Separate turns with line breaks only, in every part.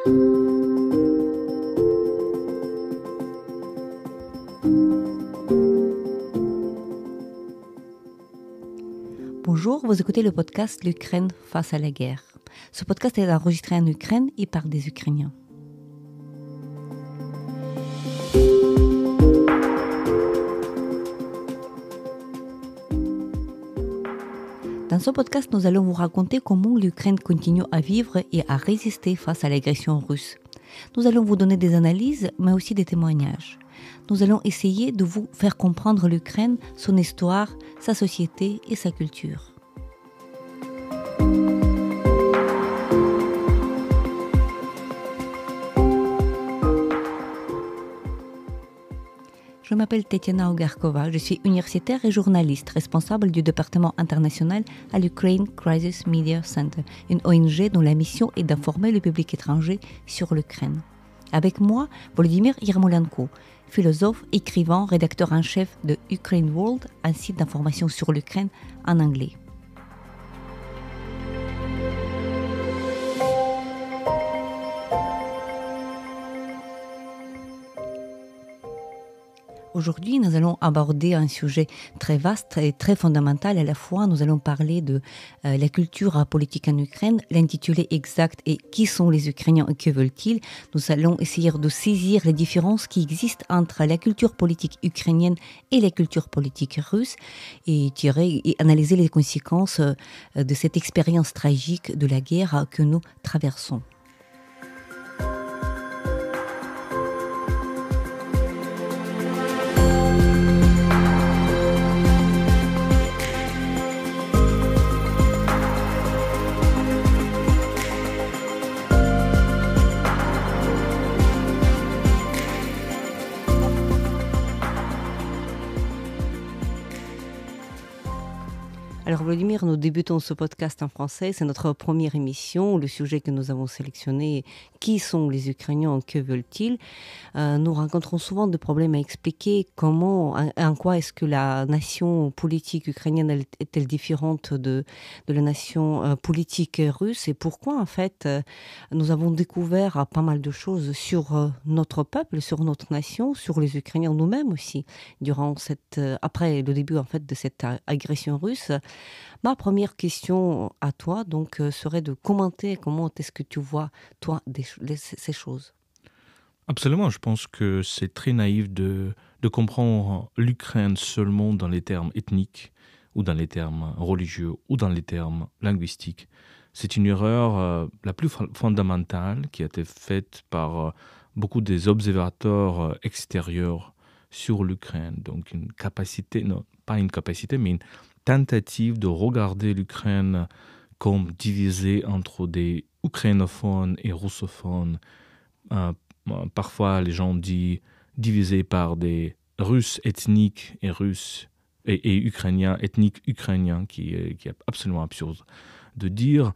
Bonjour, vous écoutez le podcast L'Ukraine face à la guerre. Ce podcast est enregistré en Ukraine et par des Ukrainiens. Dans ce podcast, nous allons vous raconter comment l'Ukraine continue à vivre et à résister face à l'agression russe. Nous allons vous donner des analyses, mais aussi des témoignages. Nous allons essayer de vous faire comprendre l'Ukraine, son histoire, sa société et sa culture. Je m'appelle Tetiana Ogarkova, je suis universitaire et journaliste, responsable du département international à l'Ukraine Crisis Media Center, une ONG dont la mission est d'informer le public étranger sur l'Ukraine. Avec moi, Volodymyr Yermolenko, philosophe, écrivain, rédacteur en chef de Ukraine World, un site d'information sur l'Ukraine en anglais. Aujourd'hui, nous allons aborder un sujet très vaste et très fondamental à la fois. Nous allons parler de la culture politique en Ukraine, l'intitulé exact est « Qui sont les Ukrainiens et que veulent-ils ?» Nous allons essayer de saisir les différences qui existent entre la culture politique ukrainienne et la culture politique russe et analyser les conséquences de cette expérience tragique de la guerre que nous traversons. Alors Volodymyr, nous débutons ce podcast en français, c'est notre première émission. Le sujet que nous avons sélectionné, qui sont les Ukrainiens, que veulent-ils? Nous rencontrons souvent des problèmes à expliquer comment, en quoi est-ce que la nation politique ukrainienne est-elle différente de la nation politique russe et pourquoi en fait nous avons découvert pas mal de choses sur notre peuple, sur notre nation, sur les Ukrainiens nous-mêmes aussi, après le début en fait de cette agression russe. Ma première question à toi donc serait de commenter comment est-ce que tu vois toi ces choses.
Absolument, je pense que c'est très naïf de comprendre l'Ukraine seulement dans les termes ethniques ou dans les termes religieux ou dans les termes linguistiques. C'est une erreur la plus fondamentale qui a été faite par beaucoup des observateurs extérieurs sur l'Ukraine. Donc une capacité, non pas une capacité, mais une tentative de regarder l'Ukraine comme divisée entre des ukrainophones et russophones. Parfois, les gens disent divisée par des Russes ethniques et Ukrainiens ethniques ukrainiens, qui est absolument absurde de dire.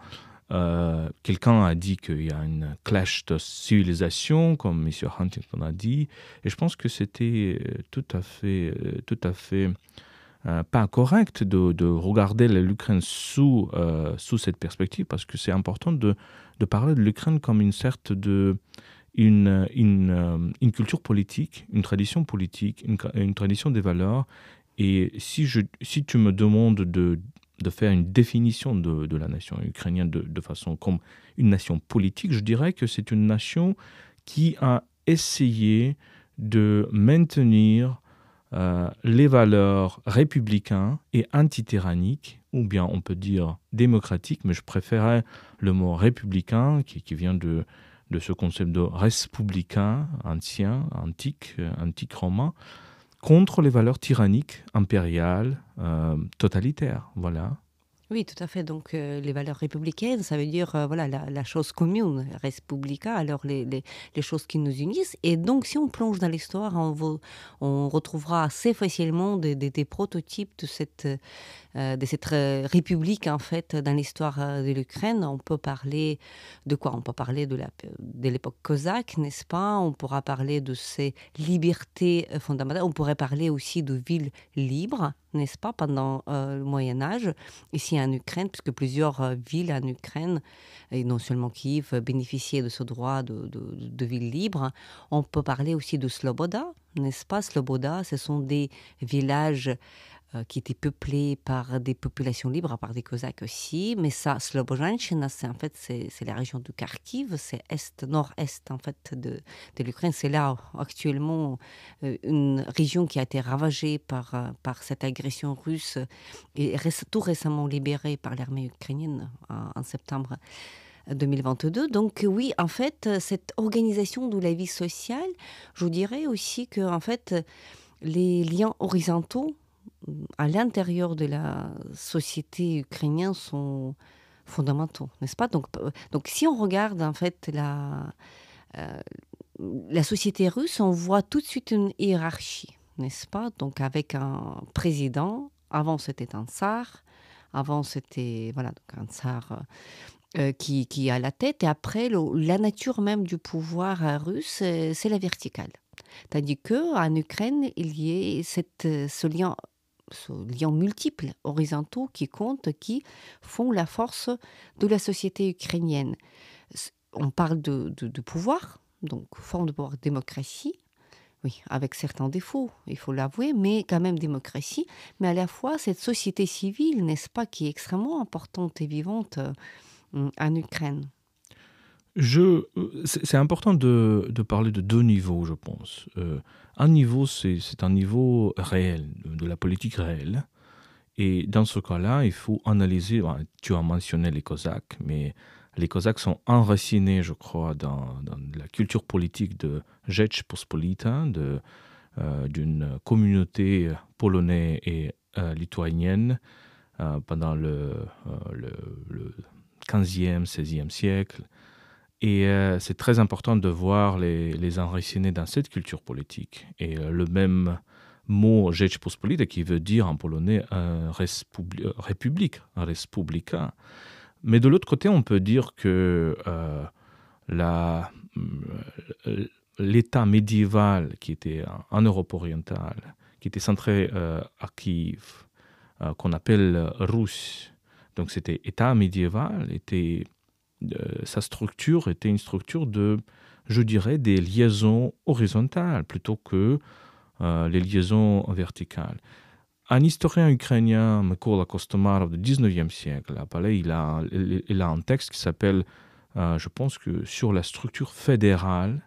Quelqu'un a dit qu'il y a une clash de civilisation, comme M. Huntington a dit, et je pense que c'était tout à fait pas correct de regarder l'Ukraine sous cette perspective, parce que c'est important de parler de l'Ukraine comme une sorte une culture politique, une tradition politique, une tradition des valeurs. Et si tu me demandes de faire une définition de la nation ukrainienne de façon comme une nation politique, je dirais que c'est une nation qui a essayé de maintenir les valeurs républicaines et antityranniques, ou bien on peut dire démocratiques, mais je préférais le mot républicain qui vient de ce concept de res publica ancien, antique romain, contre les valeurs tyranniques, impériales, totalitaires. Voilà.
Oui, tout à fait. Donc, les valeurs républicaines, ça veut dire la chose commune, res publica, alors les choses qui nous unissent. Et donc, si on plonge dans l'histoire, on retrouvera assez facilement des prototypes de de cette république, en fait, dans l'histoire de l'Ukraine. On peut parler de quoi? On peut parler de l'époque cosaque, n'est-ce pas? On pourra parler de ces libertés fondamentales. On pourrait parler aussi de villes libres, n'est-ce pas, pendant le Moyen-Âge, ici en Ukraine, puisque plusieurs villes en Ukraine, et non seulement Kiev, bénéficiaient de ce droit de ville libre. On peut parler aussi de Sloboda, n'est-ce pas? Sloboda, ce sont des villages qui étaient peuplés par des populations libres, par des Cosaques aussi. Mais ça, Slobozhanщина, c'est la région de Kharkiv, c'est nord-est en fait de l'Ukraine. C'est là actuellement une région qui a été ravagée par cette agression russe et tout récemment libérée par l'armée ukrainienne en septembre 2022. Donc oui, en fait, cette organisation de la vie sociale, je vous dirais aussi que en fait, les liens horizontaux à l'intérieur de la société ukrainienne sont fondamentaux, n'est-ce pas? Donc si on regarde en fait la société russe, on voit tout de suite une hiérarchie, n'est-ce pas? Donc avec un président, avant c'était un tsar, avant c'était voilà, donc un tsar qui est à la tête, et après la nature même du pouvoir russe, c'est la verticale. Tandis qu'en Ukraine, il y a ce lien multiple, horizontaux, qui comptent, qui font la force de la société ukrainienne. On parle de pouvoir, donc forme de pouvoir, démocratie, oui, avec certains défauts, il faut l'avouer, mais quand même démocratie, mais à la fois cette société civile, n'est-ce pas, qui est extrêmement importante et vivante en Ukraine.
C'est important de parler de deux niveaux, je pense. Un niveau, c'est un niveau réel, de la politique réelle. Et dans ce cas-là, il faut analyser, tu as mentionné les Cosaques, mais les Cosaques sont enracinés, je crois, dans la culture politique de Rzeczpospolita, d'une communauté polonaise et lituanienne pendant le 15e, 16e siècle. Et c'est très important de voir les enraciner dans cette culture politique. Et le même mot Rzeczpospolita, qui veut dire en polonais république, respublika. Mais de l'autre côté, on peut dire que l'État médiéval qui était en Europe orientale, qui était centré à Kiev, qu'on appelle Russe, donc c'était État médiéval, sa structure était une structure je dirais, des liaisons horizontales plutôt que les liaisons verticales. Un historien ukrainien, Mykola Kostomarov, du 19e siècle, il a un texte qui s'appelle, je pense que sur la structure fédérale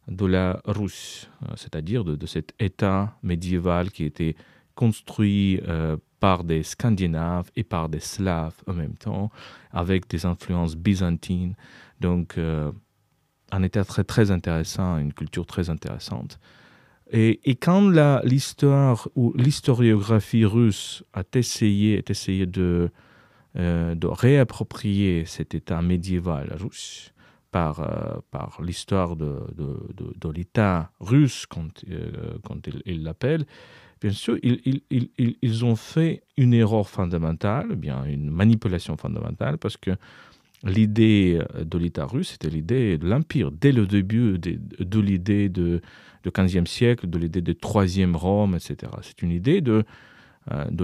de la Russe, c'est-à-dire de cet État médiéval qui était construit par des Scandinaves et par des Slaves en même temps, avec des influences byzantines. Donc, un État très, très intéressant, une culture très intéressante. Et quand l'histoire ou l'historiographie russe a essayé de réapproprier cet État médiéval russe par l'histoire de l'État russe, quand il l'appelle, bien sûr, ils ont fait une erreur fondamentale, bien une manipulation fondamentale, parce que l'idée de l'État russe, c'était l'idée de l'Empire. Dès le début de l'idée du XVe siècle, de l'idée de Troisième Rome, etc. C'est une idée de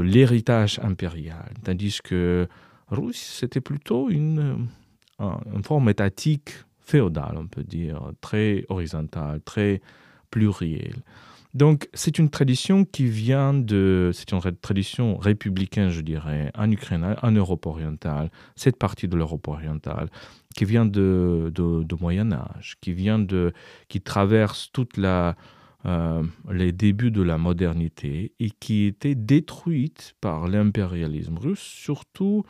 l'héritage impérial. Tandis que Russe, c'était plutôt une forme étatique féodale, on peut dire, très horizontale, très plurielle. Donc, c'est une tradition c'est une tradition républicaine, je dirais, en Ukraine, en Europe orientale, cette partie de l'Europe orientale, qui vient de Moyen-Âge, qui traverse toute les débuts de la modernité et qui était détruite par l'impérialisme russe, surtout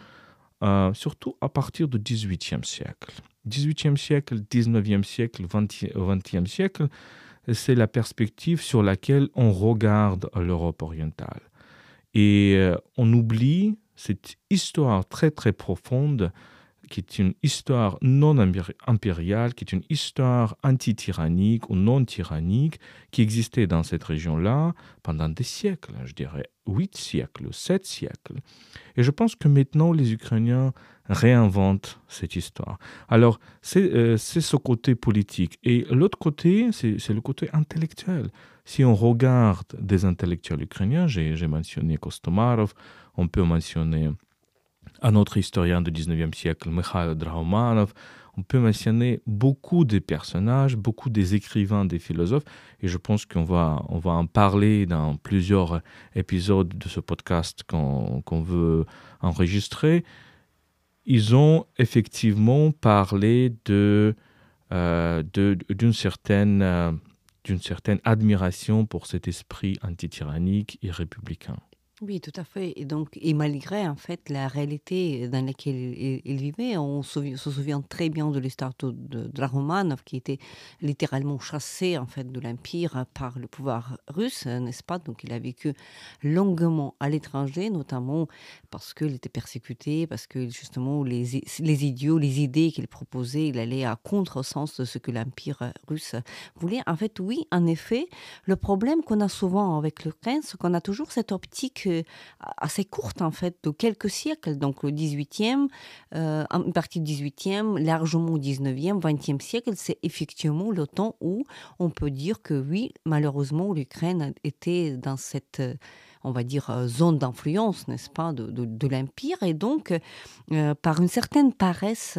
à partir du XVIIIe siècle. XVIIIe siècle, XIXe siècle, XXe siècle, c'est la perspective sur laquelle on regarde l'Europe orientale. Et on oublie cette histoire très très profonde qui est une histoire non impériale, qui est une histoire anti-tyrannique ou non tyrannique, qui existait dans cette région-là pendant des siècles, je dirais 8 siècles, 7 siècles. Et je pense que maintenant, les Ukrainiens réinventent cette histoire. Alors, c'est ce côté politique. Et l'autre côté, c'est le côté intellectuel. Si on regarde des intellectuels ukrainiens, j'ai mentionné Kostomarov, on peut mentionner un autre historien du 19e siècle, Mikhail Drahomanov, on peut mentionner beaucoup de personnages, beaucoup des écrivains, des philosophes, et je pense qu'on va en parler dans plusieurs épisodes de ce podcast qu'on veut enregistrer. Ils ont effectivement parlé d'une certaine admiration pour cet esprit antityrannique et républicain.
Oui, tout à fait. Et malgré en fait la réalité dans laquelle il vivait, on se souvient très bien de l'histoire de la Romanov qui était littéralement chassé en fait de l'empire par le pouvoir russe, n'est-ce pas? Donc il a vécu longuement à l'étranger, notamment parce qu'il était persécuté, parce que justement les idiots, les idées qu'il proposait, il allait à contresens de ce que l'empire russe voulait. En fait, oui, en effet, le problème qu'on a souvent avec l'Ukraine, c'est qu'on a toujours cette optique assez courte en fait, de quelques siècles, donc le 18e, une partie du 18e, largement au 19e, 20e siècle, c'est effectivement le temps où on peut dire que oui, malheureusement, l'Ukraine était dans cette, on va dire, zone d'influence, n'est-ce pas, de l'Empire, et donc, par une certaine paresse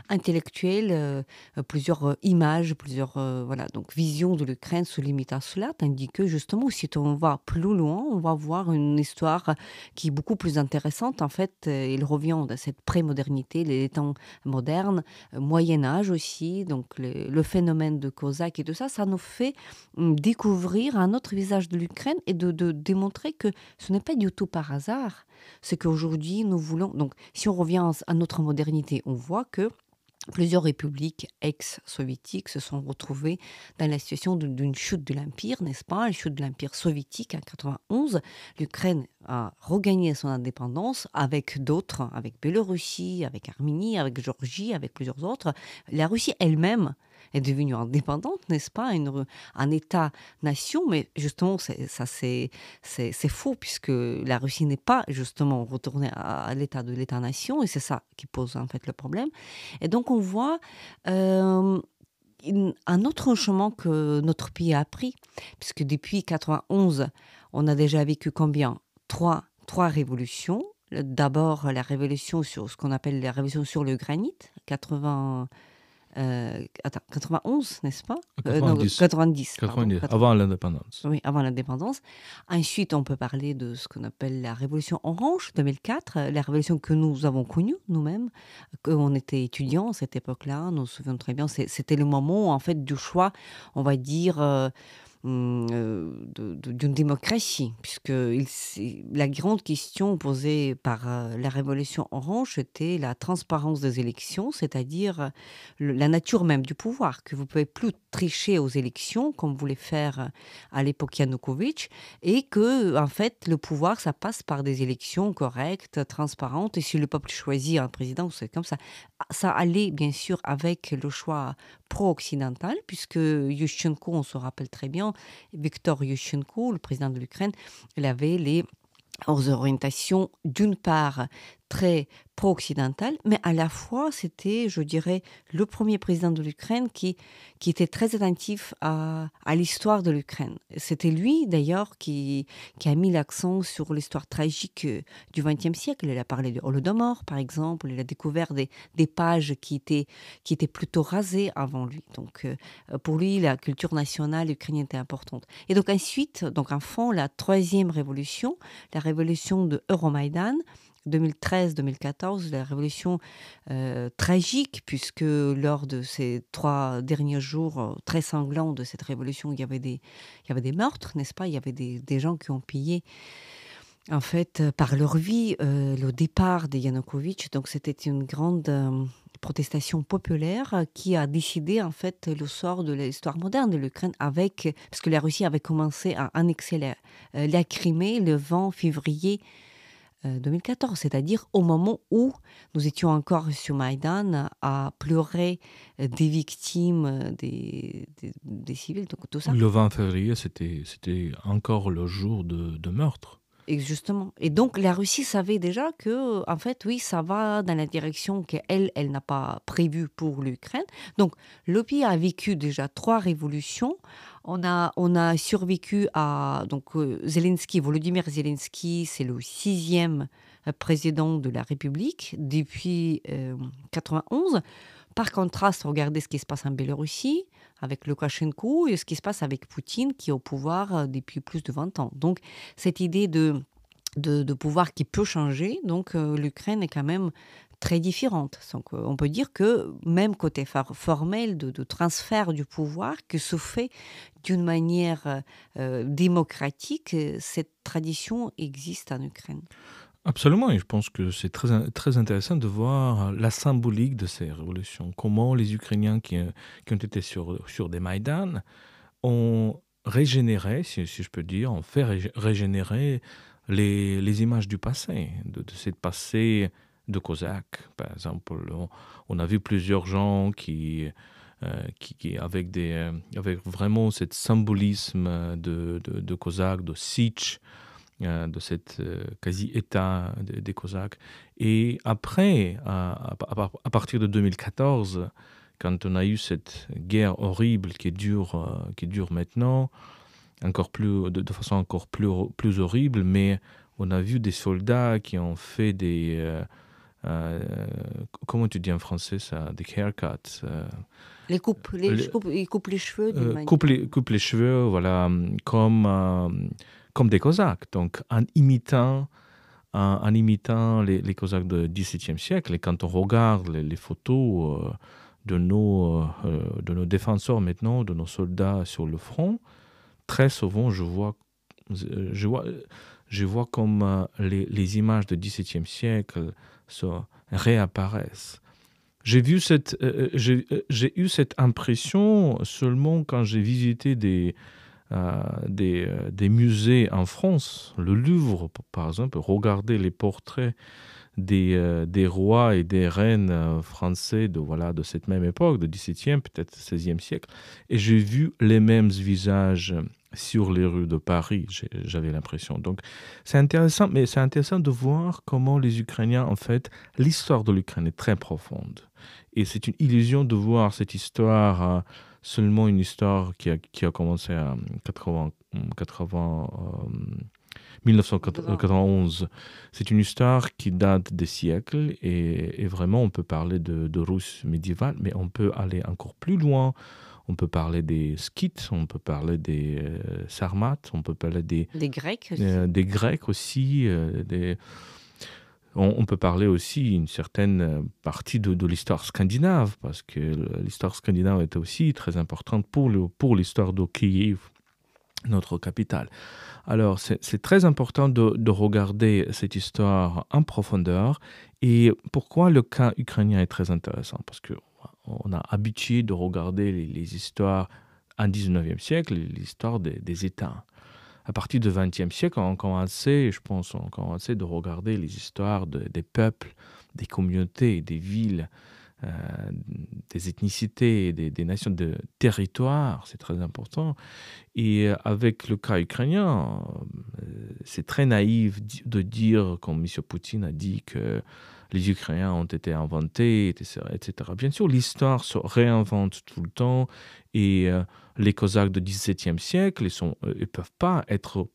intellectuelle, plusieurs images, plusieurs voilà, donc visions de l'Ukraine se limitent à cela, tandis que justement, si on va plus loin, on va voir une histoire qui est beaucoup plus intéressante. En fait, il revient de cette pré-modernité, les temps modernes, Moyen-Âge aussi, donc le phénomène de Cosaque et tout ça, ça nous fait découvrir un autre visage de l'Ukraine et de démontrer que ce n'est pas du tout par hasard. C'est qu'aujourd'hui, nous voulons... Donc, si on revient à notre modernité, on voit que plusieurs républiques ex-soviétiques se sont retrouvées dans la situation d'une chute de l'Empire, n'est-ce pas? La chute de l'Empire soviétique en 91. L'Ukraine a regagné son indépendance avec d'autres, avec Biélorussie, avec Arménie, avec Géorgie, avec plusieurs autres. La Russie elle-même est devenue indépendante, n'est-ce pas? Un État-nation, mais justement, c'est faux, puisque la Russie n'est pas justement retournée à l'état de l'État-nation, et c'est ça qui pose en fait le problème. Et donc, on voit un autre chemin que notre pays a pris, puisque depuis 91, on a déjà vécu combien? Trois révolutions. D'abord, la révolution sur ce qu'on appelle la révolution sur le granit, 91, n'est-ce pas?
90.
90,
90, avant l'indépendance.
Oui, avant l'indépendance. Ensuite, on peut parler de ce qu'on appelle la révolution orange, 2004, la révolution que nous avons connue nous-mêmes, qu'on était étudiants à cette époque-là, nous nous souvenons très bien, c'était le moment en fait du choix, on va dire... d'une démocratie, puisque la grande question posée par la révolution orange était la transparence des élections, c'est-à-dire la nature même du pouvoir, que vous ne pouvez plus tricher aux élections comme voulait faire à l'époque Yanukovych, et que en fait le pouvoir ça passe par des élections correctes, transparentes, et si le peuple choisit un président, c'est comme ça. Ça allait bien sûr avec le choix pro-occidental, puisque Yushchenko, on se rappelle très bien, Viktor Yushchenko, le président de l'Ukraine, il avait les orientations d'une part très pro-occidentale, mais à la fois, c'était, je dirais, le premier président de l'Ukraine qui était très attentif à l'histoire de l'Ukraine. C'était lui, d'ailleurs, qui a mis l'accent sur l'histoire tragique du XXe siècle. Il a parlé de Holodomor, par exemple. Il a découvert des pages qui étaient plutôt rasées avant lui. Donc, pour lui, la culture nationale ukrainienne était importante. Et donc, ensuite, en fond, la troisième révolution, la révolution de Euromaïdan, 2013-2014, la révolution tragique, puisque lors de ces 3 derniers jours très sanglants de cette révolution, il y avait des meurtres, n'est-ce pas? Il y avait des gens qui ont payé, en fait, par leur vie, le départ de Yanukovych. Donc, c'était une grande protestation populaire qui a décidé, en fait, le sort de l'histoire moderne de l'Ukraine, parce que la Russie avait commencé à annexer la Crimée le 20 février 2014, c'est-à-dire au moment où nous étions encore sur Maïdan à pleurer des victimes, des civils, donc tout ça.
Le 20 février, c'était encore le jour de meurtre.
Et justement. Et donc la Russie savait déjà que, en fait, oui, ça va dans la direction qu'elle, elle n'a pas prévue pour l'Ukraine. Donc le pays a vécu déjà 3 révolutions. On a survécu à donc Zelensky, Volodymyr Zelensky, c'est le 6e président de la République depuis 91. Par contraste, regardez ce qui se passe en Biélorussie avec Loukachenko et ce qui se passe avec Poutine qui est au pouvoir depuis plus de 20 ans. Donc cette idée de pouvoir qui peut changer, donc l'Ukraine est quand même très différente. Donc on peut dire que même côté formel de transfert du pouvoir, que se fait d'une manière démocratique, cette tradition existe en Ukraine.
Absolument, et je pense que c'est très intéressant de voir la symbolique de ces révolutions. Comment les Ukrainiens qui ont été sur des Maïdan ont régénéré, si je peux dire, ont fait régénérer les images du passé, de ce passé de Cosaques. Par exemple, on a vu plusieurs gens qui avec vraiment ce symbolisme de Cosaques, de Sich, de cette quasi-état des Cosaques. Et après, à partir de 2014, quand on a eu cette guerre horrible qui dure maintenant, de façon encore plus horrible, mais on a vu des soldats qui ont fait comment tu dis en français ça, des haircuts.
Ils coupent les cheveux d'une manière.
Coupe les cheveux, voilà, comme des Cosaques, donc en imitant les Cosaques du XVIIe siècle. Et quand on regarde les photos de nos défenseurs maintenant, de nos soldats sur le front, très souvent je vois comme les images du XVIIe siècle se réapparaissent. J'ai eu cette impression seulement quand j'ai visité des musées en France. Le Louvre, par exemple, regarder les portraits des rois et des reines français de cette même époque, du XVIIe, peut-être XVIe siècle. Et j'ai vu les mêmes visages sur les rues de Paris, j'avais l'impression. Donc c'est intéressant, mais c'est intéressant de voir comment les Ukrainiens, en fait, l'histoire de l'Ukraine est très profonde. Et c'est une illusion de voir cette histoire, seulement une histoire qui a commencé en 1991. C'est une histoire qui date des siècles et vraiment on peut parler de Russe médiévale, mais on peut aller encore plus loin. On peut parler des Skythes, on peut parler des Sarmates, on peut parler des
Grecs aussi.
Des Grecs aussi. On peut parler aussi une certaine partie de l'histoire scandinave, parce que l'histoire scandinave était aussi très importante pour l'histoire de Kiev, notre capitale. Alors, c'est très important de regarder cette histoire en profondeur. Et pourquoi le cas ukrainien est très intéressant? Parce qu'on a habitué de regarder les histoires en 19e siècle, l'histoire des États. À partir du XXe siècle, on commençait de regarder les histoires des peuples, des communautés, des villes, des ethnicités, des nations, de territoires, c'est très important. Et avec le cas ukrainien, c'est très naïf de dire, comme M. Poutine a dit, que les Ukrainiens ont été inventés, etc. Bien sûr, l'histoire se réinvente tout le temps et les Cosaques du XVIIe siècle ne peuvent pas être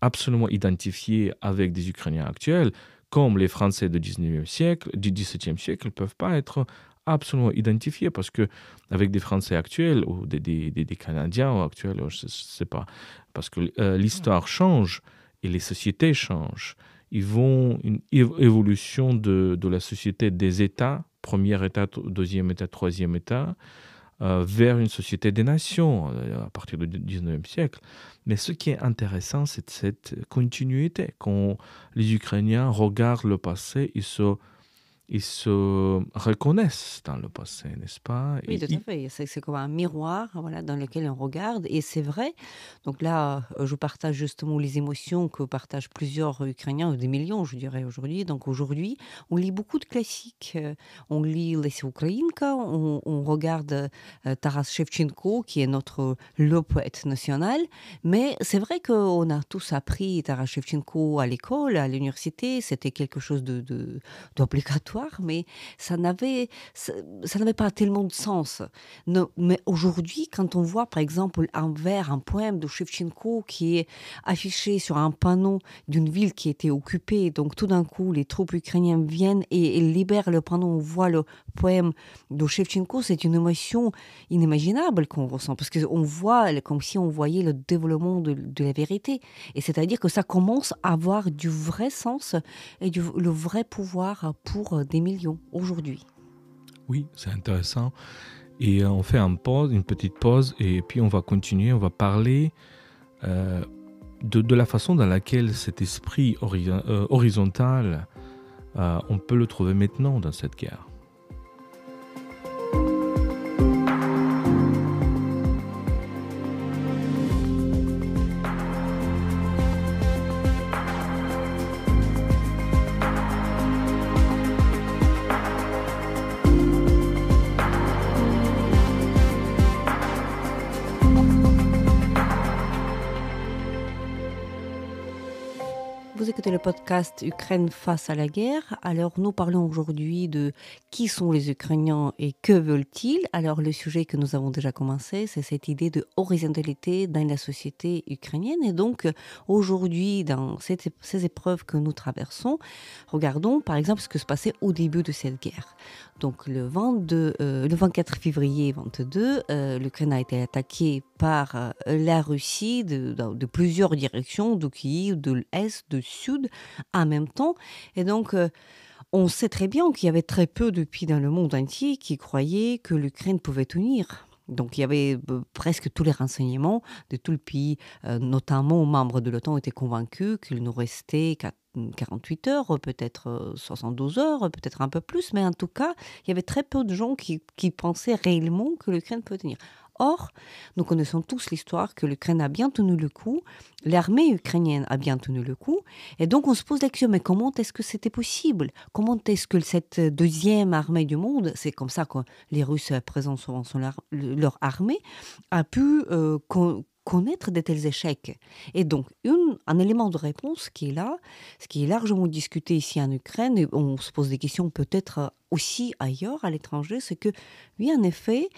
absolument identifiés avec des Ukrainiens actuels, comme les Français du XIXe siècle ne peuvent pas être absolument identifiés, parce que avec des Français actuels ou des Canadiens actuels, je ne sais pas, parce que l'histoire change et les sociétés changent. Ils vont une évolution de la société des États, premier État, deuxième État, troisième État, vers une société des nations à partir du 19e siècle. Mais ce qui est intéressant, c'est cette continuité. Quand les Ukrainiens regardent le passé, ils se ils se reconnaissent dans le passé, n'est-ce pas?
Oui, tout à fait. C'est comme un miroir, voilà, dans lequel on regarde. Et c'est vrai. Donc là, je partage justement les émotions que partagent plusieurs Ukrainiens, des millions, je dirais, aujourd'hui. Donc aujourd'hui, on lit beaucoup de classiques. On lit Lesya Ukrainka, on regarde Taras Shevchenko, qui est le poète national. Mais c'est vrai qu'on a tous appris Taras Shevchenko à l'école, à l'université. C'était quelque chose d'obligatoire, mais ça n'avait ça n'avait pas tellement de sens. Non, mais aujourd'hui, quand on voit par exemple un vers, un poème de Shevchenko qui est affiché sur un panneau d'une ville qui était occupée, donc tout d'un coup les troupes ukrainiennes viennent et libèrent le panneau, on voit le poème de Shevchenko, c'est une émotion inimaginable qu'on ressent, parce qu'on voit comme si on voyait le développement de la vérité. Et c'est-à-dire que ça commence à avoir du vrai sens et le vrai pouvoir pour des millions aujourd'hui.
Oui, c'est intéressant. Et on fait une petite pause, et puis on va continuer, on va parler de la façon dans laquelle cet esprit horizontal, on peut le trouver maintenant dans cette guerre.
Vous écoutez le podcast Ukraine face à la guerre. Alors, nous parlons aujourd'hui de qui sont les Ukrainiens et que veulent-ils. Alors, le sujet que nous avons déjà commencé, c'est cette idée de horizontalité dans la société ukrainienne. Et donc, aujourd'hui, dans ces épreuves que nous traversons, regardons par exemple ce que se passait au début de cette guerre. Donc, le 24 février 22, l'Ukraine a été attaquée par la Russie de plusieurs directions, de Kiev, de l'Est, de Sud, en même temps. Et donc, on sait très bien qu'il y avait très peu de pays dans le monde entier qui croyaient que l'Ukraine pouvait tenir. Donc, il y avait presque tous les renseignements de tout le pays, notamment membres de l'OTAN, étaient convaincus qu'il nous restait 48 heures, peut-être 72 heures, peut-être un peu plus, mais en tout cas, il y avait très peu de gens qui pensaient réellement que l'Ukraine peut tenir. Or, nous connaissons tous l'histoire que l'Ukraine a bien tenu le coup, l'armée ukrainienne a bien tenu le coup, et donc on se pose la question, mais comment est-ce que c'était possible? Comment est-ce que cette deuxième armée du monde, c'est comme ça que les Russes présentent souvent leur armée, a pu connaître de tels échecs? Et donc, un élément de réponse qui est là, ce qui est largement discuté ici en Ukraine, et on se pose des questions peut-être aussi ailleurs, à l'étranger, c'est que, oui, en effet,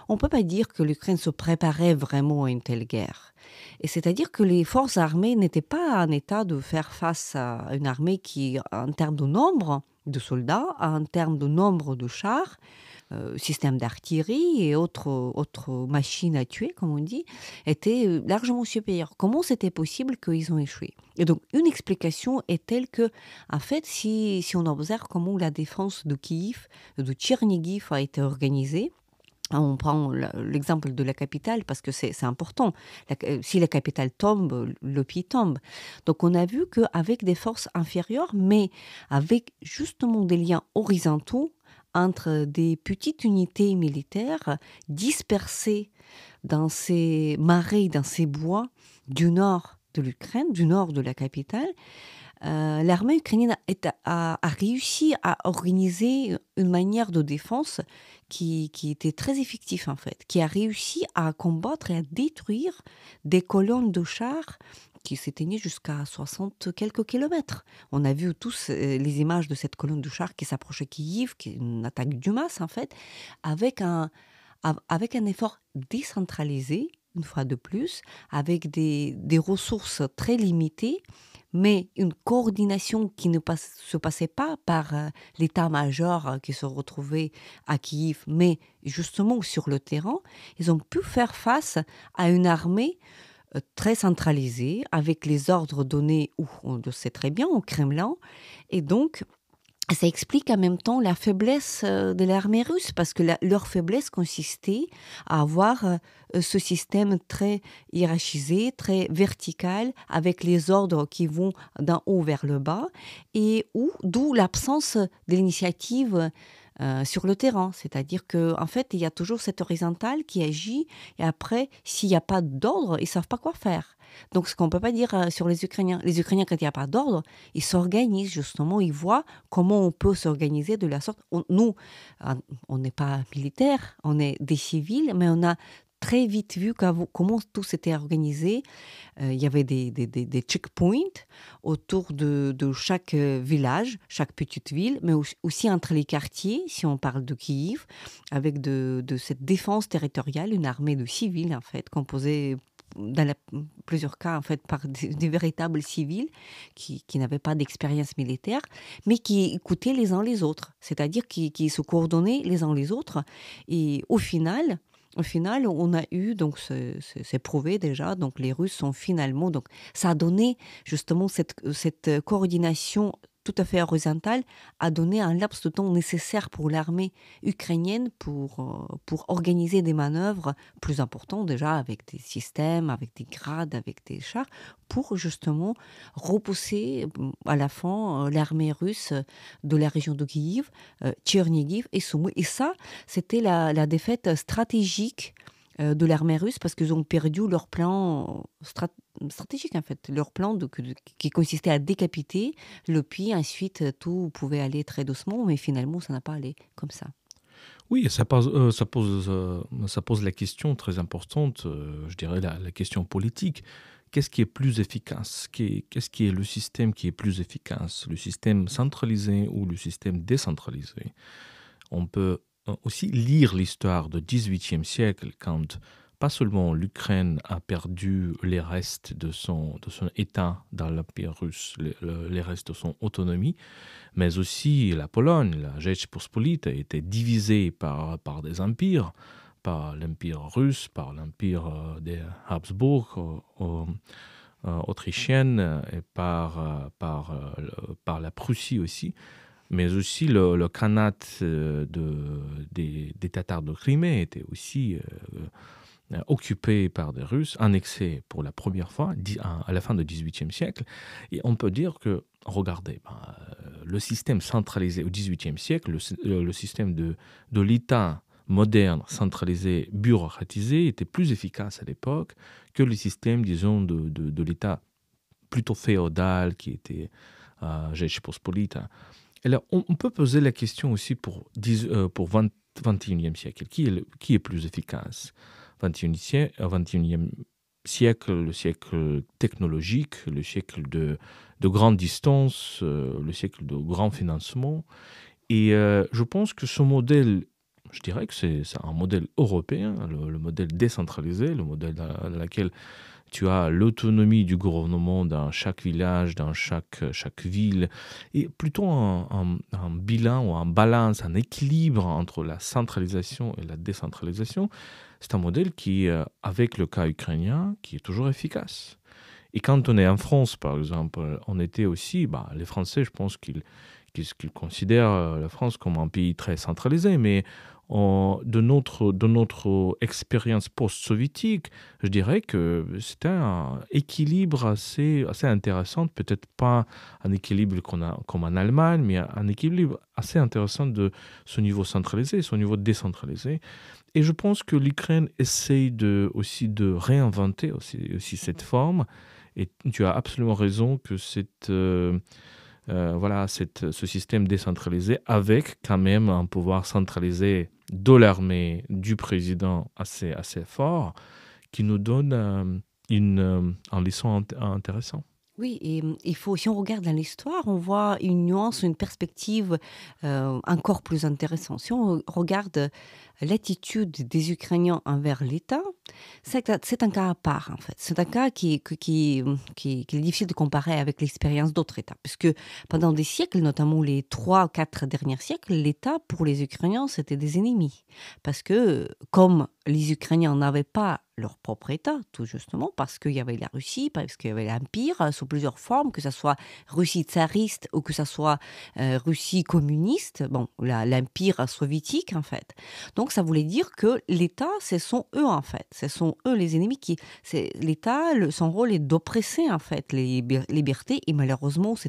on ne peut pas dire que l'Ukraine se préparait vraiment à une telle guerre. Et c'est-à-dire que les forces armées n'étaient pas en état de faire face à une armée qui, en termes de nombre de soldats, en termes de nombre de chars, systèmes d'artillerie et autres machines à tuer, comme on dit, étaient largement supérieurs. Comment c'était possible qu'ils ont échoué? Et donc, une explication est telle que, en fait, si on observe comment la défense de Kiev, de Tchernigiv a été organisée, on prend l'exemple de la capitale parce que c'est important. Si la capitale tombe, le pays tombe. Donc on a vu qu'avec des forces inférieures, mais avec justement des liens horizontaux entre des petites unités militaires dispersées dans ces marais, dans ces bois du nord de l'Ukraine, du nord de la capitale, l'armée ukrainienne a réussi à organiser une manière de défense qui était très effective en fait, qui a réussi à combattre et à détruire des colonnes de chars qui s'éteignaient jusqu'à 60 quelques kilomètres. On a vu tous les images de cette colonne de chars qui s'approchait de Kiev, qui est une attaque du masse en fait, avec un effort décentralisé, une fois de plus, avec des ressources très limitées, mais une coordination qui ne se passait pas par l'état-major qui se retrouvait à Kiev, mais justement sur le terrain. Ils ont pu faire face à une armée très centralisée, avec les ordres donnés, on le sait très bien, au Kremlin, et donc Ça explique en même temps la faiblesse de l'armée russe, parce que leur faiblesse consistait à avoir ce système très hiérarchisé, très vertical, avec les ordres qui vont d'en haut vers le bas, et d'où l'absence de l'initiative sur le terrain. C'est-à-dire qu'en fait, il y a toujours cette horizontale qui agit, et après, s'il n'y a pas d'ordre, ils ne savent pas quoi faire. Donc, ce qu'on ne peut pas dire sur les Ukrainiens. Les Ukrainiens, quand il n'y a pas d'ordre, ils s'organisent justement, ils voient comment on peut s'organiser de la sorte. Nous, on n'est pas militaires, on est des civils, mais on a très vite vu comment tout s'était organisé. Il y avait des checkpoints autour de chaque village, chaque petite ville, mais aussi entre les quartiers, si on parle de Kiev, avec de cette défense territoriale, une armée de civils, en fait, composée dans plusieurs cas en fait par des véritables civils qui n'avaient pas d'expérience militaire, mais qui écoutaient les uns les autres, c'est-à-dire qui se coordonnaient les uns les autres. Et au final, on a eu, donc c'est prouvé déjà, donc les Russes sont finalement, donc ça a donné justement cette coordination tout à fait horizontale, a donné un laps de temps nécessaire pour l'armée ukrainienne pour organiser des manœuvres plus importantes déjà, avec des systèmes, avec des grades, avec des chars, pour justement repousser à la fin l'armée russe de la région de Kiev, Tchernigiv et Soumy. Et ça, c'était la défaite stratégique de l'armée russe, parce qu'ils ont perdu leur plan stratégique, en fait, leur plan qui consistait à décapiter le pays. Ensuite, tout pouvait aller très doucement, mais finalement, ça n'a pas allé comme ça.
Oui, ça pose la question très importante, je dirais la question politique. Qu'est-ce qui est plus efficace? Qu'est-ce qui est le système qui est plus efficace? Le système centralisé ou le système décentralisé? On peut aussi lire l'histoire du XVIIIe siècle, quand pas seulement l'Ukraine a perdu les restes de son État dans l'Empire russe, les restes de son autonomie, mais aussi la Pologne, la Rzeczpospolita, a été divisée par des empires, par l'Empire russe, par l'Empire des Habsbourg autrichienne, et par la Prussie aussi, mais aussi le Khanat des Tatars de Crimée était aussi occupé par des Russes, annexé pour la première fois à la fin du XVIIIe siècle. Et on peut dire que, regardez, le système centralisé au XVIIIe siècle, le système de l'État moderne, centralisé, bureaucratisé, était plus efficace à l'époque que le système, disons, de l'État plutôt féodal qui était Rzeczpospolita. Alors, on peut poser la question aussi pour 21e siècle. Qui est plus efficace? 21e siècle, le siècle technologique, le siècle de grande distance, le siècle de grand financement. Et je pense que ce modèle, je dirais que c'est un modèle européen, le modèle décentralisé, le modèle dans lequel tu as l'autonomie du gouvernement dans chaque village, dans chaque ville, et plutôt un bilan ou un balance, un équilibre entre la centralisation et la décentralisation. C'est un modèle qui, avec le cas ukrainien, qui est toujours efficace. Et quand on est en France, par exemple, on était aussi, les Français, je pense qu'ils considèrent la France comme un pays très centralisé, mais de notre expérience post-soviétique, je dirais que c'était un équilibre assez intéressant, peut-être pas un équilibre comme en Allemagne, mais un équilibre assez intéressant de ce niveau centralisé, ce niveau décentralisé. Et je pense que l'Ukraine essaye aussi de réinventer aussi cette forme. Et tu as absolument raison que ce système décentralisé, avec quand même un pouvoir centralisé de l'armée, du président assez fort, qui nous donne un leçon intéressant.
Oui, et si on regarde dans l'histoire, on voit une nuance, une perspective encore plus intéressante. Si on regarde l'attitude des Ukrainiens envers l'État, C'est un cas à part, en fait. C'est un cas qui est difficile de comparer avec l'expérience d'autres États. Puisque pendant des siècles, notamment les 3 ou 4 derniers siècles, l'État, pour les Ukrainiens, c'était des ennemis. Parce que, comme les Ukrainiens n'avaient pas leur propre État, tout justement, parce qu'il y avait la Russie, parce qu'il y avait l'Empire, sous plusieurs formes, que ce soit Russie tsariste ou que ce soit Russie communiste, bon, l'Empire soviétique, en fait. Donc ça voulait dire que l'État, ce sont eux en fait, ce sont eux les ennemis c'est l'État, son rôle est d'oppresser en fait les libertés et malheureusement ce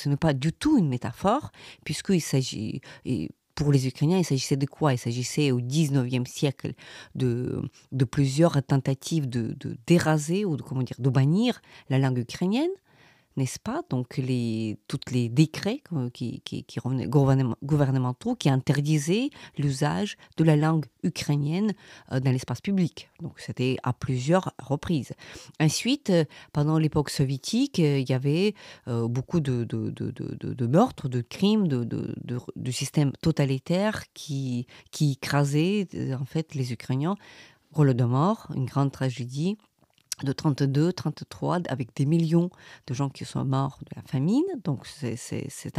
n'est pas du tout une métaphore puisqu'il s'agit et pour les Ukrainiens, il s'agissait de quoi? Il s'agissait au 19e siècle de plusieurs tentatives d'éraser ou comment dire, de bannir la langue ukrainienne, n'est-ce pas? Donc, tous les décrets qui revenaient, gouvernementaux qui interdisaient l'usage de la langue ukrainienne dans l'espace public. Donc, c'était à plusieurs reprises. Ensuite, pendant l'époque soviétique, il y avait beaucoup de meurtres, de crimes, de systèmes totalitaires qui écrasaient en fait les Ukrainiens. Holodomor, une grande tragédie de 32, 33, avec des millions de gens qui sont morts de la famine. Donc, c'est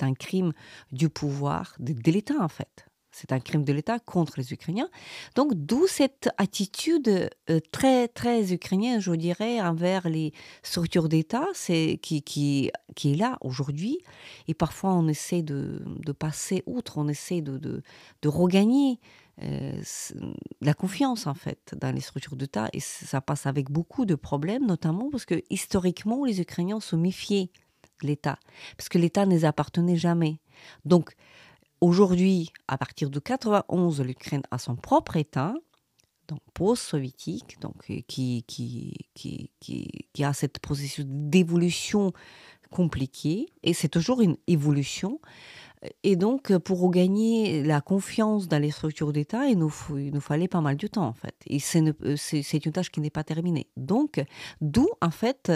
un crime du pouvoir, de l'État, en fait. C'est un crime de l'État contre les Ukrainiens. Donc, d'où cette attitude très, très ukrainienne, je dirais, envers les structures d'État qui est là aujourd'hui. Et parfois, on essaie de passer outre, on essaie de regagner la confiance en fait dans les structures d'État et ça passe avec beaucoup de problèmes, notamment parce que historiquement les Ukrainiens se méfiaient de l'État parce que l'État ne les appartenait jamais. Donc aujourd'hui, à partir de 91, l'Ukraine a son propre État, donc post-soviétique, donc qui a cette processus d'évolution compliqué et c'est toujours une évolution. Et donc, pour regagner la confiance dans les structures d'État, il nous fallait pas mal de temps, en fait. Et c'est une tâche qui n'est pas terminée. Donc, d'où, en fait,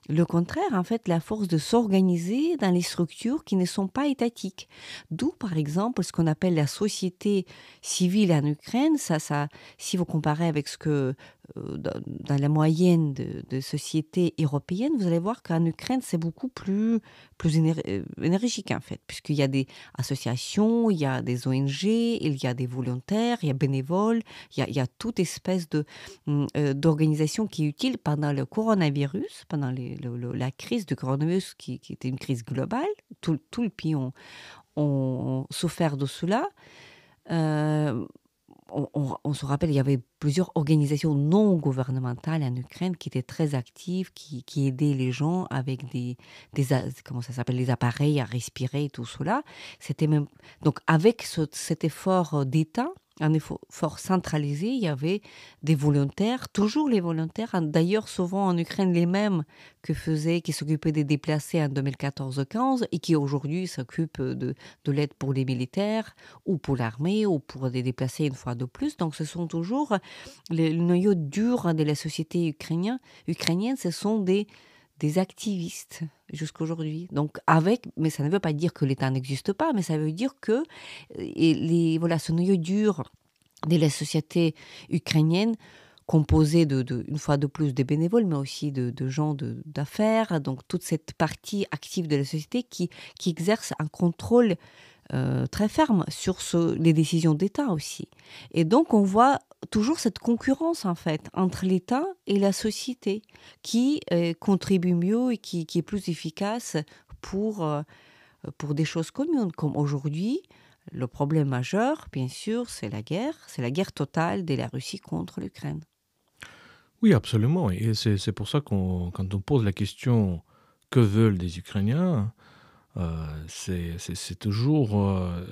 le contraire, en fait, la force de s'organiser dans les structures qui ne sont pas étatiques. D'où, par exemple, ce qu'on appelle la société civile en Ukraine. Si vous comparez avec ce que dans la moyenne de sociétés européennes, vous allez voir qu'en Ukraine, c'est beaucoup plus énergique, en fait, puisqu'il y a des associations, il y a des ONG, il y a des volontaires, il y a bénévoles, il y a toute espèce d'organisation qui est utile pendant le coronavirus, pendant la crise du coronavirus qui était une crise globale. Tout le pays ont souffert de cela. On se rappelle, il y avait plusieurs organisations non gouvernementales en Ukraine qui étaient très actives, qui aidaient les gens avec comment ça s'appelle, les appareils à respirer et tout cela. C'était même, donc avec cet effort d'État, un effort centralisé, il y avait des volontaires, toujours les volontaires, d'ailleurs souvent en Ukraine les mêmes qui s'occupaient des déplacés en 2014-15 et qui aujourd'hui s'occupent de l'aide pour les militaires ou pour l'armée ou pour des déplacés une fois de plus. Donc ce sont toujours le noyau dur de la société ukrainienne, ce sont des activistes jusqu'aujourd'hui. Donc mais ça ne veut pas dire que l'État n'existe pas, mais ça veut dire que ce noyau dur de la société ukrainienne composé une fois de plus des bénévoles, mais aussi de gens d'affaires, donc toute cette partie active de la société qui exerce un contrôle très ferme sur les décisions d'État aussi. Et donc, on voit toujours cette concurrence, en fait, entre l'État et la société, qui contribue mieux et qui est plus efficace pour des choses communes. Comme aujourd'hui, le problème majeur, bien sûr, c'est la guerre totale de la Russie contre l'Ukraine.
Oui, absolument. Et c'est pour ça quand on pose la question « Que veulent les Ukrainiens ?», c'est toujours,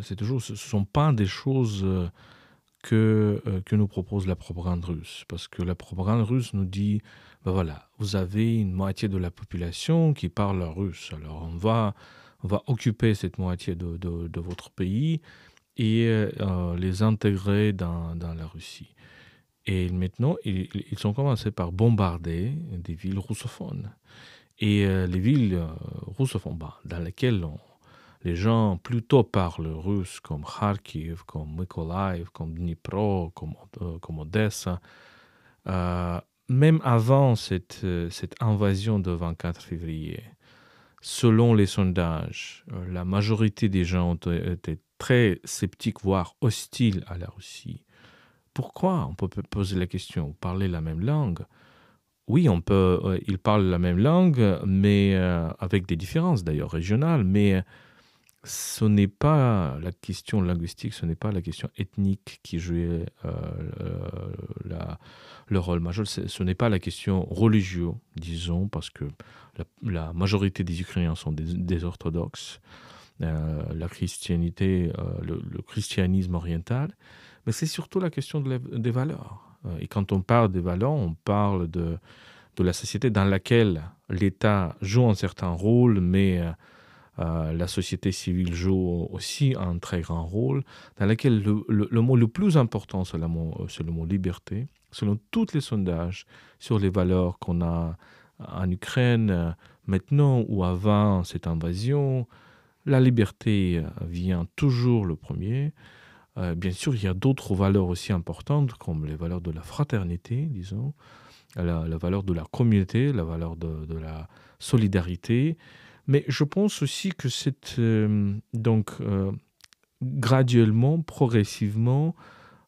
ce ne sont pas des choses que nous propose la propagande russe. Parce que la propagande russe nous dit, ben voilà, vous avez une moitié de la population qui parle russe. Alors on va occuper cette moitié de votre pays et les intégrer dans la Russie. Et maintenant, ils ont commencé par bombarder des villes russophones. Et les villes russophones, dans lesquelles Les gens plutôt parlent russe comme Kharkiv, comme Mykolaiv, comme Dnipro, comme Odessa. Même avant cette invasion de 24 février, selon les sondages, la majorité des gens ont été très sceptiques, voire hostiles à la Russie. Pourquoi? On peut poser la question. Parler la même langue? Oui, ils parlent la même langue, mais avec des différences d'ailleurs régionales, mais ce n'est pas la question linguistique, ce n'est pas la question ethnique qui jouait le rôle majeur, ce n'est pas la question religieuse, disons, parce que la majorité des Ukrainiens sont des orthodoxes, la christianité, le christianisme oriental, mais c'est surtout la question des valeurs. Et quand on parle des valeurs, on parle de la société dans laquelle l'État joue un certain rôle, mais la société civile joue aussi un très grand rôle, dans laquelle le mot le plus important, c'est le mot liberté. Selon tous les sondages sur les valeurs qu'on a en Ukraine, maintenant ou avant cette invasion, la liberté vient toujours le premier. Bien sûr, il y a d'autres valeurs aussi importantes, comme les valeurs de la fraternité, disons, la valeur de la communauté, la valeur de la solidarité. Mais je pense aussi que graduellement, progressivement,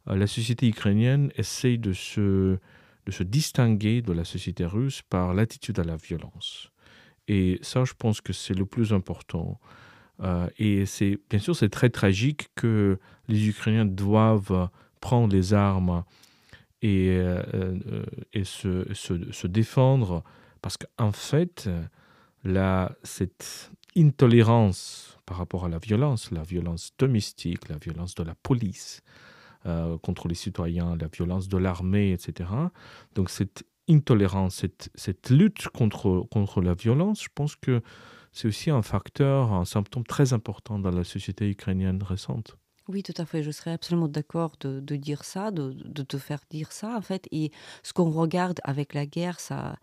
la société ukrainienne essaye de se distinguer de la société russe par l'attitude à la violence. Et ça, je pense que c'est le plus important. Et bien sûr, c'est très tragique que les Ukrainiens doivent prendre les armes et se défendre, parce qu'en fait, cette intolérance par rapport à la violence domestique, la violence de la police contre les citoyens, la violence de l'armée, etc. Donc cette intolérance, cette lutte contre la violence, je pense que c'est aussi un symptôme très important dans la société ukrainienne récente.
Oui, tout à fait. Je serais absolument d'accord de dire ça, de te faire dire ça, en fait. Et ce qu'on regarde avec la guerre, ça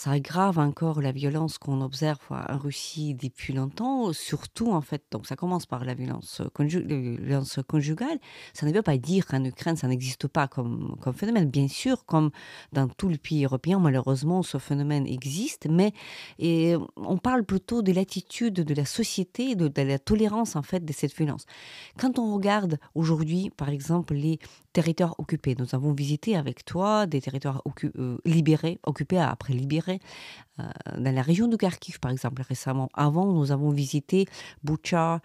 aggrave encore la violence qu'on observe en Russie depuis longtemps, surtout, en fait. Donc, ça commence par la violence conjugale. Ça ne veut pas dire qu'en Ukraine, ça n'existe pas comme phénomène. Bien sûr, comme dans tous les pays européens, malheureusement, ce phénomène existe, mais on parle plutôt de l'attitude de la société, de la tolérance, en fait, de cette violence. Quand on regarde aujourd'hui, par exemple, les territoires occupés, nous avons visité avec toi des territoires libérés, occupés après libérés, dans la région de Kharkiv, par exemple, récemment. Avant, nous avons visité Boucha,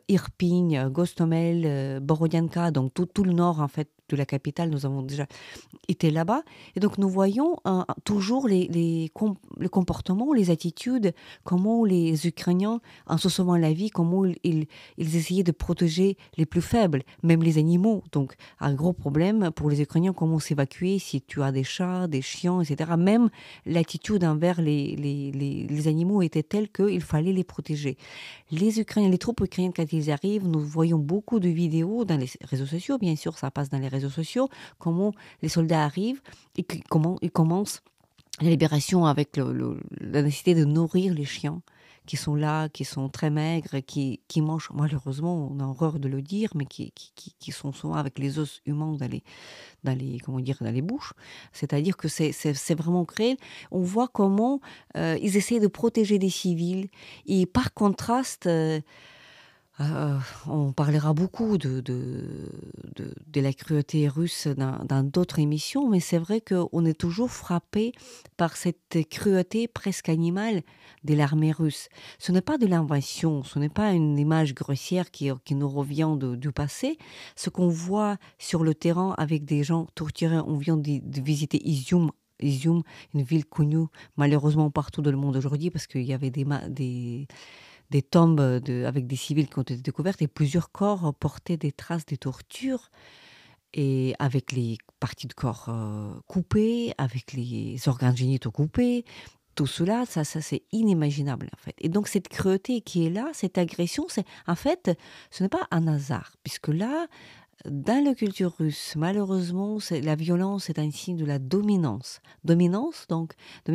Irpin, Gostomel, Borodianka, donc tout le nord, en fait, de la capitale. Nous avons déjà été là-bas. Et donc, nous voyons toujours les comportements, les attitudes, comment les Ukrainiens, en se sauvant la vie, comment ils essayaient de protéger les plus faibles, même les animaux. Donc, un gros problème pour les Ukrainiens, comment s'évacuer si tu as des chats, des chiens, etc. Même l'attitude envers les animaux était telle qu'il fallait les protéger. Les Ukrainiens, les troupes ukrainiennes, quand ils arrivent, nous voyons beaucoup de vidéos dans les réseaux sociaux, bien sûr, ça passe dans les réseaux sociaux, comment les soldats arrivent et comment ils commencent la libération avec la nécessité de nourrir les chiens qui sont là, qui sont très maigres, qui mangent, malheureusement, on a horreur de le dire, mais qui sont souvent avec les os humains dans les bouches. C'est-à-dire que c'est vraiment créé. On voit comment ils essaient de protéger des civils. Et par contraste, on parlera beaucoup de la cruauté russe dans d'autres émissions, mais c'est vrai qu'on est toujours frappé par cette cruauté presque animale de l'armée russe. Ce n'est pas de l'invention, ce n'est pas une image grossière qui nous revient du passé. Ce qu'on voit sur le terrain avec des gens torturés, on vient de visiter Izium, une ville connue malheureusement partout dans le monde aujourd'hui, parce qu'il y avait des tombes avec des civils qui ont été découvertes et plusieurs corps portaient des traces de torture, et avec les parties de corps coupées, avec les organes génitaux coupés. Tout cela, ça c'est inimaginable, en fait. Et donc cette cruauté qui est là, cette agression, en fait, ce n'est pas un hasard, puisque là, dans la culture russe, malheureusement, la violence est un signe de la dominance. Dominance,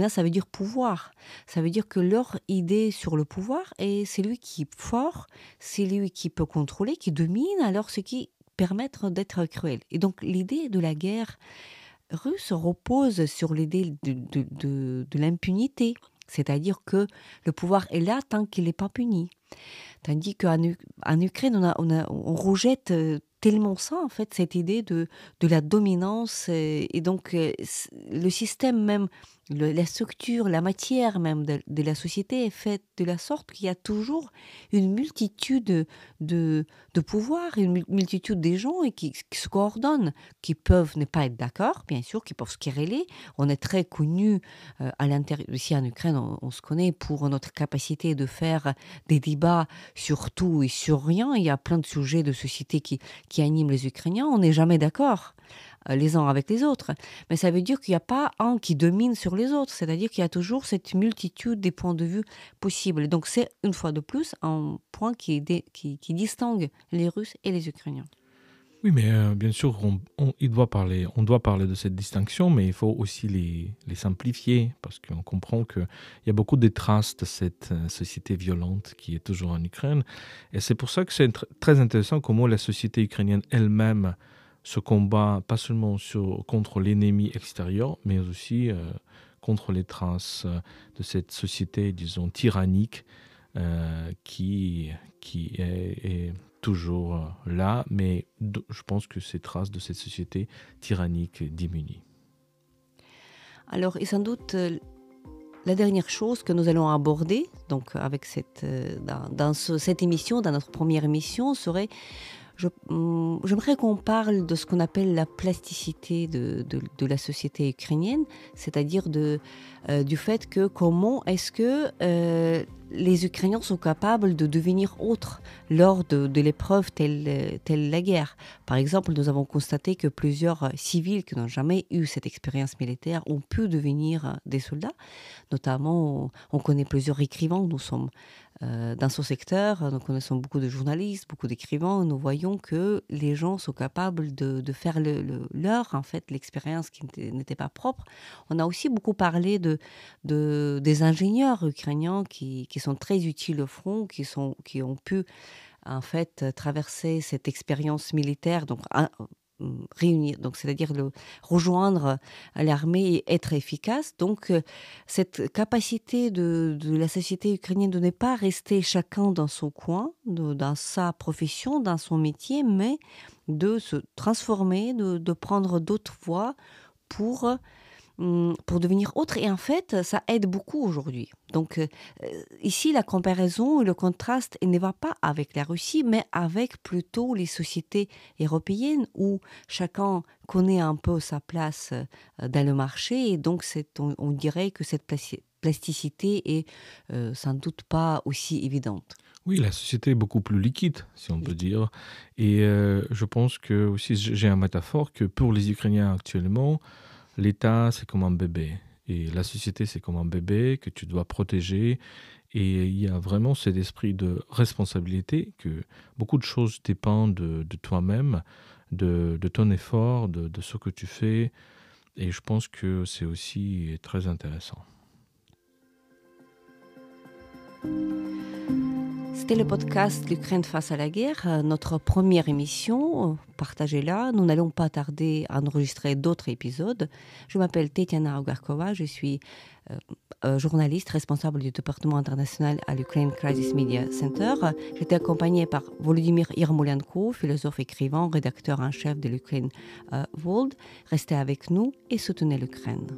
ça veut dire pouvoir. Ça veut dire que leur idée sur le pouvoir est celui qui est fort, c'est lui qui peut contrôler, qui domine, alors ce qui permet d'être cruel. Et donc l'idée de la guerre russe repose sur l'idée de l'impunité. C'est-à-dire que le pouvoir est là tant qu'il n'est pas puni. Tandis qu'en Ukraine, on rejette tellement ça, en fait, cette idée de la dominance. Et donc, le système même, la structure, la matière même de la société est faite de la sorte qu'il y a toujours une multitude de pouvoirs, une multitude des gens et qui se coordonnent, qui peuvent ne pas être d'accord, bien sûr, qui peuvent se quereller. On est très connus à l'intérieur, ici en Ukraine, on se connaît pour notre capacité de faire des débats sur tout et sur rien. Il y a plein de sujets de société qui animent les Ukrainiens. On n'est jamais d'accord les uns avec les autres. Mais ça veut dire qu'il n'y a pas un qui domine sur les autres. C'est-à-dire qu'il y a toujours cette multitude des points de vue possibles. Donc c'est, une fois de plus, un point qui distingue les Russes et les Ukrainiens.
Oui, mais bien sûr, on doit parler de cette distinction, mais il faut aussi les simplifier, parce qu'on comprend qu'il y a beaucoup de traces de cette société violente qui est toujours en Ukraine. Et c'est pour ça que c'est très intéressant comment la société ukrainienne elle-même se combat, pas seulement contre l'ennemi extérieur, mais aussi contre les traces de cette société, disons, tyrannique, qui est toujours là, mais je pense que ces traces de cette société tyrannique diminuent.
Alors, et sans doute, la dernière chose que nous allons aborder, donc avec cette émission, dans notre première émission, serait, j'aimerais qu'on parle de ce qu'on appelle la plasticité de la société ukrainienne, c'est-à-dire du fait que comment est-ce que les Ukrainiens sont capables de devenir autres lors de l'épreuve telle la guerre. Par exemple, nous avons constaté que plusieurs civils qui n'ont jamais eu cette expérience militaire ont pu devenir des soldats. Notamment, on connaît plusieurs écrivains, nous sommes dans ce secteur, nous connaissons beaucoup de journalistes, beaucoup d'écrivains, nous voyons que les gens sont capables de faire leur, en fait, l'expérience qui n'était pas propre. On a aussi beaucoup parlé des ingénieurs ukrainiens qui sont très utiles au front, qui ont pu, en fait, traverser cette expérience militaire, donc réunir, donc c'est-à-dire rejoindre l'armée et être efficace. Donc cette capacité de la société ukrainienne de ne pas rester chacun dans son coin, dans sa profession, dans son métier, mais de se transformer, de prendre d'autres voies pour devenir autre. Et en fait, ça aide beaucoup aujourd'hui. Donc ici, la comparaison et le contraste ne va pas avec la Russie, mais avec plutôt les sociétés européennes où chacun connaît un peu sa place dans le marché. Et donc, on dirait que cette plasticité est sans doute pas aussi évidente.
Oui, la société est beaucoup plus liquide, si on peut dire. Et je pense que aussi, j'ai une métaphore que pour les Ukrainiens actuellement, l'État, c'est comme un bébé. Et la société, c'est comme un bébé que tu dois protéger. Et il y a vraiment cet esprit de responsabilité, que beaucoup de choses dépendent de toi-même, de ton effort, de ce que tu fais. Et je pense que c'est aussi très intéressant.
C'était le podcast L'Ukraine face à la guerre, notre première émission. Partagez-la. Nous n'allons pas tarder à enregistrer d'autres épisodes. Je m'appelle Tetiana Ogarkova. Je suis journaliste responsable du département international à l'Ukraine Crisis Media Center. J'étais accompagnée par Volodymyr Yermolenko, philosophe, écrivain, rédacteur en chef de l'Ukraine World. Restez avec nous et soutenez l'Ukraine.